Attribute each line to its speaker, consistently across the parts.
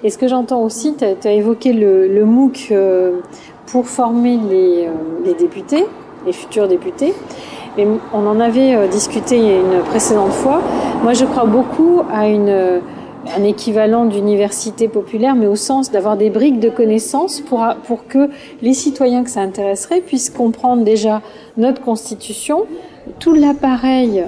Speaker 1: Et ce que j'entends aussi, tu as évoqué le MOOC pour former les députés, les futurs députés. Mais on en avait discuté une précédente fois. Moi, je crois beaucoup à un équivalent d'université populaire, mais au sens d'avoir des briques de connaissances pour que les citoyens que ça intéresserait puissent comprendre déjà notre Constitution, tout l'appareil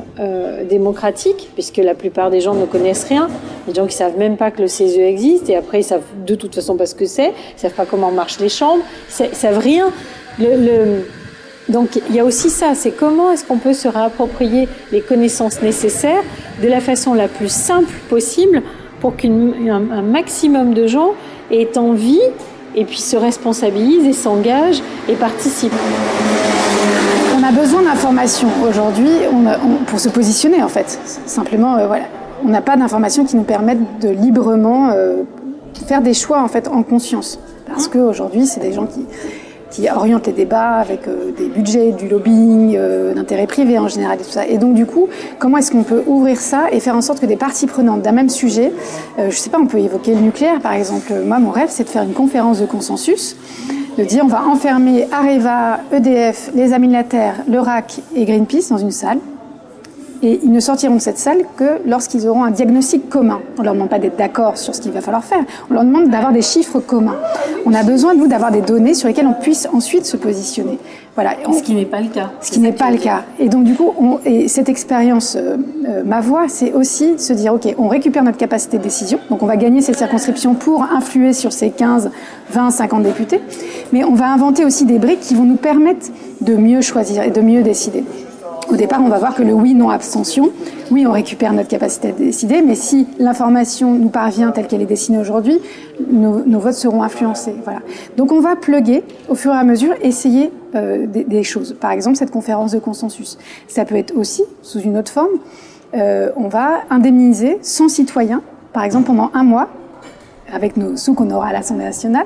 Speaker 1: démocratique, puisque la plupart des gens ne connaissent rien. Il y a des gens qui savent même pas que le CESE existe, et après ils savent de toute façon pas ce que c'est, ils savent pas comment marchent les chambres, ils savent rien. Donc il y a aussi ça, c'est comment est-ce qu'on peut se réapproprier les connaissances nécessaires de la façon la plus simple possible pour qu'un maximum de gens aient envie et puis se responsabilisent et s'engagent et participent.
Speaker 2: On a besoin d'informations aujourd'hui pour se positionner en fait. Simplement, voilà. On n'a pas d'informations qui nous permettent de librement faire des choix en fait en conscience. Parce qu'aujourd'hui, c'est des gens qui orientent les débats avec des budgets, du lobbying, d'intérêts privés en général et tout ça. Et donc du coup, comment est-ce qu'on peut ouvrir ça et faire en sorte que des parties prenantes d'un même sujet, je sais pas, on peut évoquer le nucléaire par exemple. Moi, mon rêve, c'est de faire une conférence de consensus, de dire on va enfermer Areva, EDF, les Amis de la Terre, le RAC et Greenpeace dans une salle. Et ils ne sortiront de cette salle que lorsqu'ils auront un diagnostic commun. On ne leur demande pas d'être d'accord sur ce qu'il va falloir faire. On leur demande d'avoir des chiffres communs. On a besoin, nous, d'avoir des données sur lesquelles on puisse ensuite se positionner. Voilà.
Speaker 1: Ce qui n'est pas le cas.
Speaker 2: Ce qui n'est pas le cas. Et donc, du coup, et cette expérience, ma voix, c'est aussi se dire, OK, on récupère notre capacité de décision. Donc, on va gagner cette circonscription pour influer sur ces 15, 20, 50 députés. Mais on va inventer aussi des briques qui vont nous permettre de mieux choisir et de mieux décider. Au départ, on va voir que le oui, non, abstention, oui, on récupère notre capacité de décider, mais si l'information nous parvient telle qu'elle est dessinée aujourd'hui, nos votes seront influencés. Voilà. Donc on va plugger, au fur et à mesure, essayer des choses. Par exemple, cette conférence de consensus. Ça peut être aussi, sous une autre forme, on va indemniser 100 citoyens, par exemple pendant 1 mois, avec nos sous qu'on aura à l'Assemblée nationale,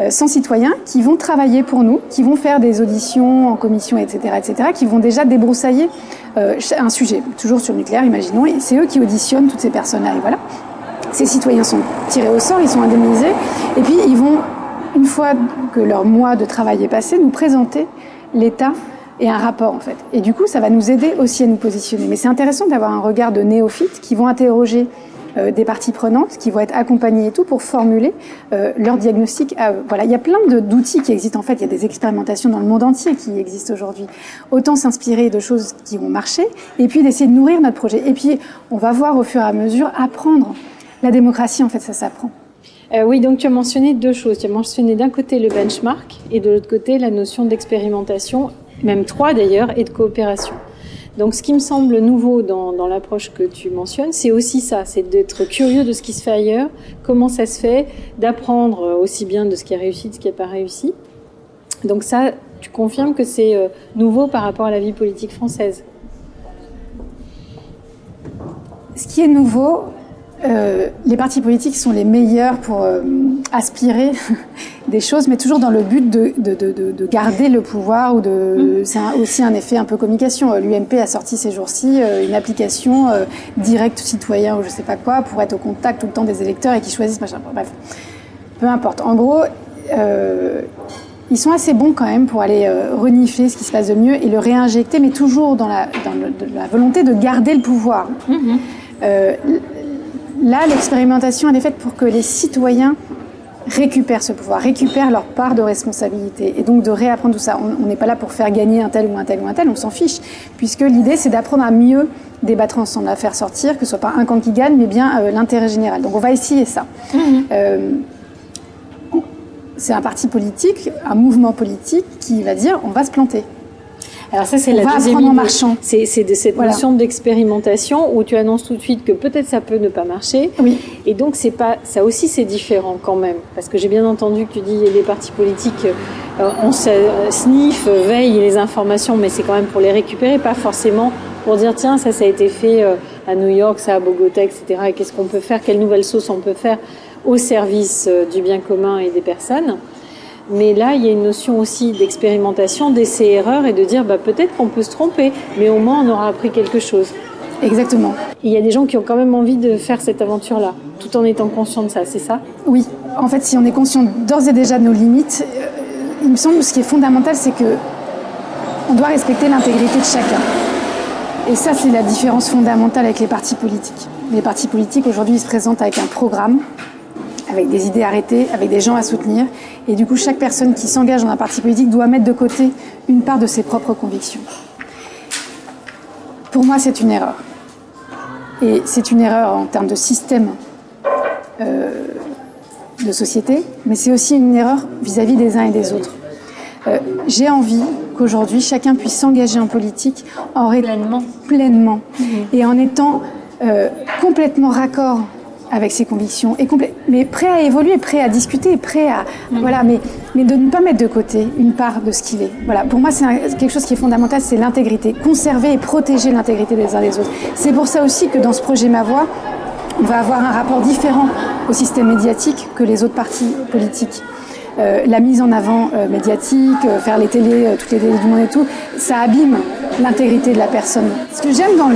Speaker 2: 100 citoyens qui vont travailler pour nous, qui vont faire des auditions en commission, etc., qui vont déjà débroussailler un sujet, toujours sur le nucléaire, imaginons, et c'est eux qui auditionnent toutes ces personnes-là, et voilà. Ces citoyens sont tirés au sort, ils sont indemnisés, et puis ils vont, une fois que leur mois de travail est passé, nous présenter l'état et un rapport, en fait. Et du coup, ça va nous aider aussi à nous positionner. Mais c'est intéressant d'avoir un regard de néophytes qui vont interroger des parties prenantes qui vont être accompagnées et tout pour formuler leur diagnostic à eux. Voilà, il y a plein d'outils qui existent en fait, il y a des expérimentations dans le monde entier qui existent aujourd'hui. Autant s'inspirer de choses qui ont marché et puis d'essayer de nourrir notre projet. Et puis on va voir au fur et à mesure apprendre. La démocratie en fait ça s'apprend.
Speaker 1: Oui, donc tu as mentionné 2 choses. Tu as mentionné d'un côté le benchmark et de l'autre côté la notion d'expérimentation, même 3 d'ailleurs, et de coopération. Donc ce qui me semble nouveau dans l'approche que tu mentionnes, c'est aussi ça, c'est d'être curieux de ce qui se fait ailleurs, comment ça se fait, d'apprendre aussi bien de ce qui a réussi, de ce qui n'a pas réussi. Donc ça, tu confirmes que c'est nouveau par rapport à la vie politique française?
Speaker 2: Ce qui est nouveau, les partis politiques sont les meilleurs pour aspirer des choses, mais toujours dans le but de garder le pouvoir ou c'est aussi un effet un peu communication. L'UMP a sorti ces jours-ci une application direct citoyen ou je sais pas quoi pour être au contact tout le temps des électeurs et qui choisissent machin. Bref, peu importe. En gros, ils sont assez bons quand même pour aller renifler ce qui se passe de mieux et le réinjecter, mais toujours dans la volonté de garder le pouvoir. Là, l'expérimentation, elle est faite pour que les citoyens récupèrent ce pouvoir, récupèrent leur part de responsabilité et donc de réapprendre tout ça. On n'est pas là pour faire gagner un tel ou un tel ou un tel, on s'en fiche, puisque l'idée, c'est d'apprendre à mieux débattre ensemble, à faire sortir, que ce soit pas un camp qui gagne, mais bien l'intérêt général. Donc on va essayer ça. C'est un parti politique, un mouvement politique qui va dire on va se planter.
Speaker 1: Alors ça, c'est la deuxième idée. C'est de cette notion d'expérimentation où tu annonces tout de suite que peut-être ça peut ne pas marcher.
Speaker 2: Oui.
Speaker 1: Et donc, ça aussi, c'est différent quand même. Parce que j'ai bien entendu que tu dis les partis politiques, on sniffe, veille les informations, mais c'est quand même pour les récupérer, pas forcément pour dire tiens, ça a été fait à New York, ça à Bogota, etc. Et qu'est-ce qu'on peut faire, quelle nouvelle sauce on peut faire au service du bien commun et des personnes. Mais là, il y a une notion aussi d'expérimentation, d'essai-erreur et de dire peut-être qu'on peut se tromper, mais au moins on aura appris quelque chose.
Speaker 2: Exactement.
Speaker 1: Il y a des gens qui ont quand même envie de faire cette aventure-là, tout en étant conscients de ça, c'est ça?
Speaker 2: Oui, en fait, si on est conscient d'ores et déjà de nos limites, il me semble que ce qui est fondamental, c'est que on doit respecter l'intégrité de chacun. Et ça, c'est la différence fondamentale avec les partis politiques. Les partis politiques, aujourd'hui, ils se présentent avec un programme, avec des idées arrêtées, avec des gens à soutenir. Et du coup, chaque personne qui s'engage dans un parti politique doit mettre de côté une part de ses propres convictions. Pour moi, c'est une erreur. Et c'est une erreur en termes de système de société, mais c'est aussi une erreur vis-à-vis des uns et des autres. J'ai envie qu'aujourd'hui, chacun puisse s'engager en politique pleinement. Et en étant complètement raccord avec ses convictions, mais prêt à évoluer, prêt à discuter, prêt à... Voilà, mais de ne pas mettre de côté une part de ce qu'il est. Voilà, pour moi, c'est quelque chose qui est fondamental, c'est l'intégrité. Conserver et protéger l'intégrité des uns des autres. C'est pour ça aussi que dans ce projet Ma Voix, on va avoir un rapport différent au système médiatique que les autres partis politiques. La mise en avant médiatique, faire les télés, toutes les télés du monde et tout, ça abîme l'intégrité de la personne. Ce que j'aime dans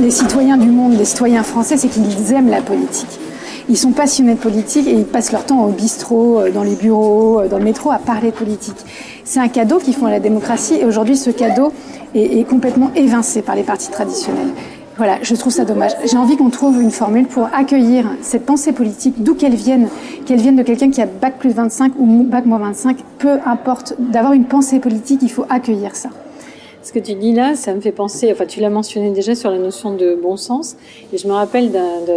Speaker 2: les citoyens du monde, les citoyens français, c'est qu'ils aiment la politique. Ils sont passionnés de politique et ils passent leur temps au bistrot, dans les bureaux, dans le métro à parler politique. C'est un cadeau qu'ils font à la démocratie et aujourd'hui ce cadeau est complètement évincé par les partis traditionnels. Voilà, je trouve ça dommage. J'ai envie qu'on trouve une formule pour accueillir cette pensée politique, d'où qu'elle vienne de quelqu'un qui a bac plus 25 ou bac moins 25, peu importe, d'avoir une pensée politique, il faut accueillir ça.
Speaker 1: Ce que tu dis là, ça me fait penser, enfin tu l'as mentionné déjà sur la notion de bon sens, et je me rappelle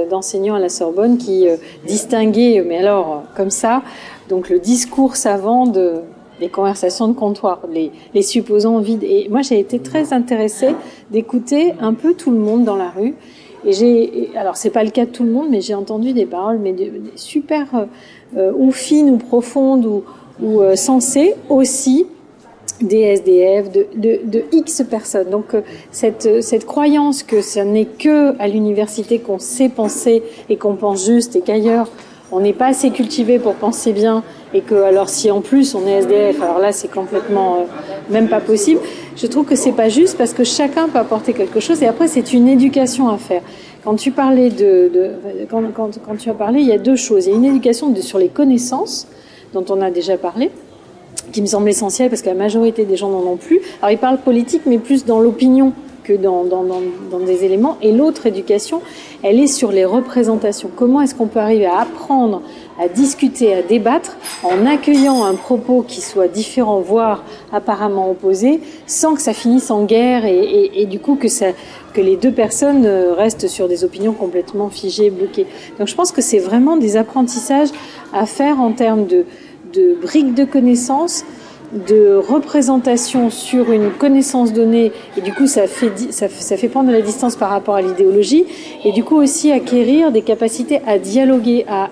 Speaker 1: d'enseignant à la Sorbonne qui distinguait, mais alors comme ça, donc le discours savant des conversations de comptoir, les supposants vides. Et moi, j'ai été très intéressée d'écouter un peu tout le monde dans la rue. Alors c'est pas le cas de tout le monde, mais j'ai entendu des paroles, mais des super ou fines ou profondes ou sensées aussi des SDF, de X personnes. Donc cette croyance que ce n'est que à l'université qu'on sait penser et qu'on pense juste et qu'ailleurs on n'est pas assez cultivé pour penser bien et que alors si en plus on est SDF, alors là c'est complètement même pas possible. Je trouve que c'est pas juste parce que chacun peut apporter quelque chose et après c'est une éducation à faire. Quand tu parlais quand tu as parlé, il y a deux choses. Il y a une éducation sur les connaissances dont on a déjà parlé, qui me semble essentielle parce que la majorité des gens n'en ont plus. Alors ils parlent politique mais plus dans l'opinion que dans des éléments. Et l'autre éducation, elle est sur les représentations. Comment est-ce qu'on peut arriver à apprendre, à discuter, à débattre en accueillant un propos qui soit différent, voire apparemment opposé, sans que ça finisse en guerre et du coup que les deux personnes restent sur des opinions complètement figées, bloquées. Donc je pense que c'est vraiment des apprentissages à faire en termes de briques de connaissances, de représentation sur une connaissance donnée, et du coup ça fait prendre de la distance par rapport à l'idéologie, et du coup aussi acquérir des capacités à dialoguer, à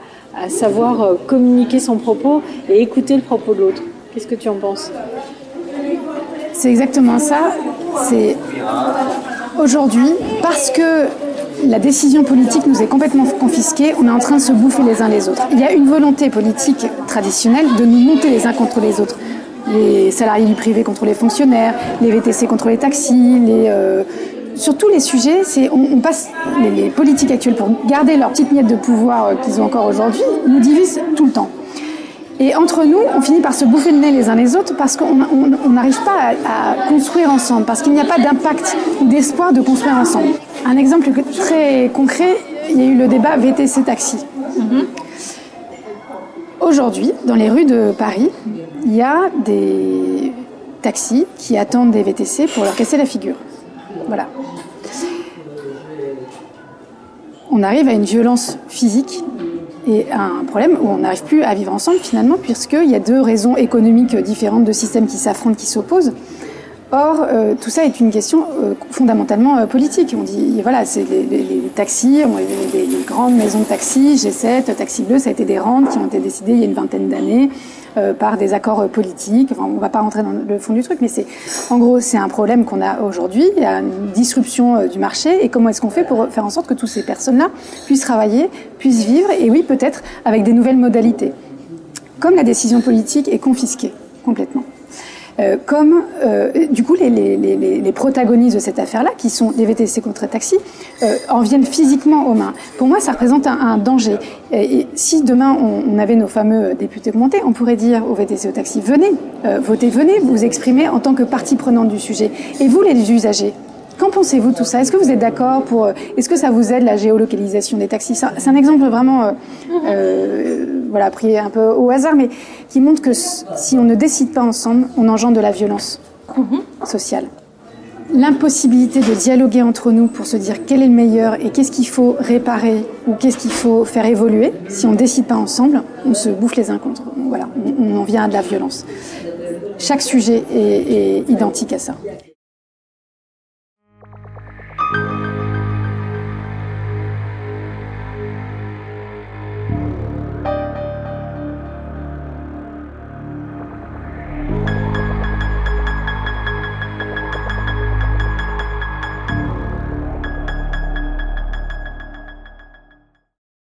Speaker 1: savoir communiquer son propos et écouter le propos de l'autre. Qu'est-ce que tu en penses?
Speaker 2: C'est exactement ça. C'est aujourd'hui, parce que la décision politique nous est complètement confisquée, on est en train de se bouffer les uns les autres. Il y a une volonté politique traditionnelle de nous monter les uns contre les autres. Les salariés du privé contre les fonctionnaires, les VTC contre les taxis, sur tous les sujets, on passe les politiques actuelles pour garder leur petite miette de pouvoir qu'ils ont encore aujourd'hui, nous divisent tout le temps. Et entre nous, on finit par se bouffer le nez les uns les autres parce qu'on n'arrive pas à construire ensemble, parce qu'il n'y a pas d'impact ou d'espoir de construire ensemble. Un exemple très concret, il y a eu le débat VTC-taxi. Aujourd'hui, dans les rues de Paris, il y a des taxis qui attendent des VTC pour leur casser la figure. Voilà. On arrive à une violence physique et à un problème où on n'arrive plus à vivre ensemble finalement, puisqu'il y a deux raisons économiques différentes de systèmes qui s'affrontent, qui s'opposent. Or, tout ça est une question fondamentalement politique. On dit, voilà, c'est les taxis, les grandes maisons de taxis, G7, Taxi Bleu, ça a été des rentes qui ont été décidées il y a une vingtaine d'années par des accords politiques. Enfin, on ne va pas rentrer dans le fond du truc, mais en gros, c'est un problème qu'on a aujourd'hui. Il y a une disruption du marché. Et comment est-ce qu'on fait pour faire en sorte que toutes ces personnes-là puissent travailler, puissent vivre, et oui, peut-être avec des nouvelles modalités. Comme la décision politique est confisquée complètement. Du coup, les protagonistes de cette affaire-là, qui sont des VTC contre taxi, en viennent physiquement aux mains. Pour moi, ça représente un danger. Et si demain, on avait nos fameux députés augmentés, on pourrait dire aux VTC aux taxis, venez, votez, venez vous exprimer en tant que partie prenante du sujet. Et vous, les usagers, qu'en pensez-vous de tout ça? Est-ce que vous êtes d'accord est-ce que ça vous aide la géolocalisation des taxis? C'est un exemple vraiment, pris un peu au hasard, mais qui montre que si on ne décide pas ensemble, on engendre de la violence sociale. L'impossibilité de dialoguer entre nous pour se dire quel est le meilleur et qu'est-ce qu'il faut réparer ou qu'est-ce qu'il faut faire évoluer, si on ne décide pas ensemble, on se bouffe les uns contre. On en vient à de la violence. Chaque sujet est identique à ça.